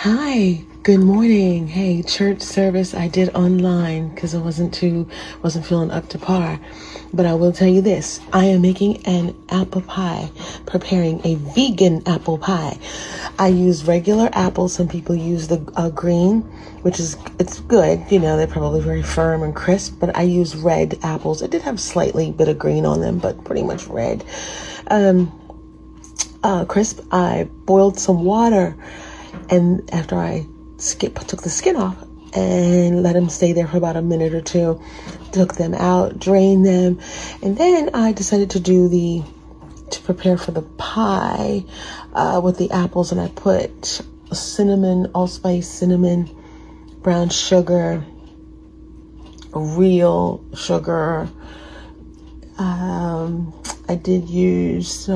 Hi, good morning. Hey, church service I did online because I wasn't feeling up to par. But I will tell you this, I am making an apple pie, preparing a vegan apple pie. I use regular apples. Some people use the green, which is, it's good. You know, they're probably very firm and crisp, but I use red apples. It did have slightly bit of green on them, but pretty much red. Crisp. I boiled some water, and after I took the skin off and let them stay there for about a minute or two, took them out, drained them, and then I decided to prepare for the pie with the apples, and I put cinnamon, allspice cinnamon, brown sugar, real sugar. I did use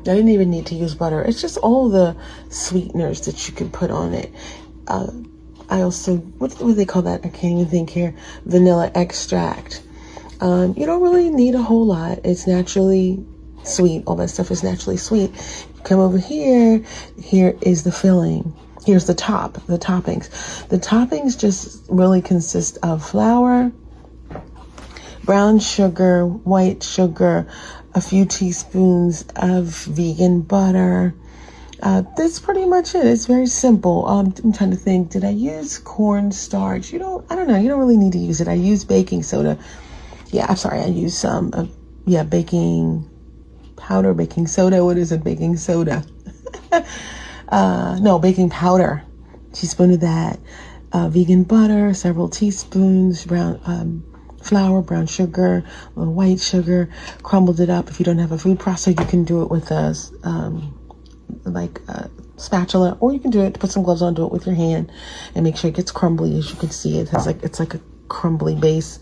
I didn't even need to use butter. It's just all the sweeteners that you can put on it. I also, what do they call that? I can't even think here. Vanilla extract. You don't really need a whole lot. It's naturally sweet. All that stuff is naturally sweet. You come over here. Here is the filling. Here's the toppings. The toppings just really consist of flour, brown sugar, white sugar, a few teaspoons of vegan butter. That's pretty much it. It's very simple. I'm trying to think, did I use cornstarch? I don't know. You don't really need to use it. I use baking soda. Yeah, I'm sorry. I use some, baking powder, baking soda. What is it? Baking soda. No, baking powder. Teaspoon of that. Vegan butter, several teaspoons, flour, brown sugar, a little white sugar, crumbled it up. If you don't have a food processor, you can do it with a spatula, or you can put some gloves on, do it with your hand, and make sure it gets crumbly. As you can see, it's like a crumbly base.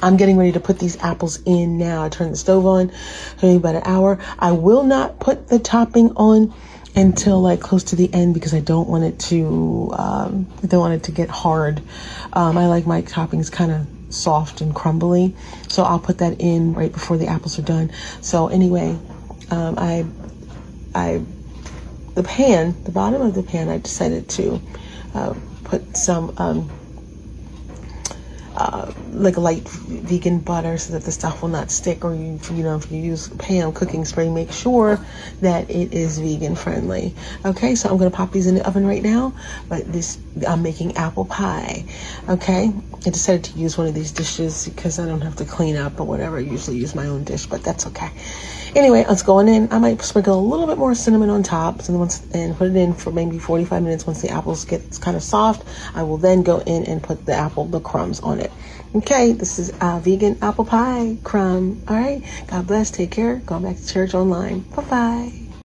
I'm getting ready to put these apples in now. I turned the stove on, maybe about an hour. I will not put the topping on until like close to the end because I don't want it to get hard. I like my toppings kind of soft and crumbly, so I'll put that in right before the apples are done. So anyway, the bottom of the pan, I decided to put some like a light vegan butter so that the stuff will not stick, or if you use Pam cooking spray, make sure that it is vegan friendly. Okay, so I'm going to pop these in the oven right now, but I'm making apple pie. Okay, I decided to use one of these dishes because I don't have to clean up or whatever. I usually use my own dish, but that's okay. Anyway, let's go in. I might sprinkle a little bit more cinnamon on top and put it in for maybe 45 minutes. Once the apples get kind of soft, I will then go in and put the crumbs on it. Okay, this is vegan apple pie crumb. All right, God bless. Take care. Going back to church online. Bye-bye.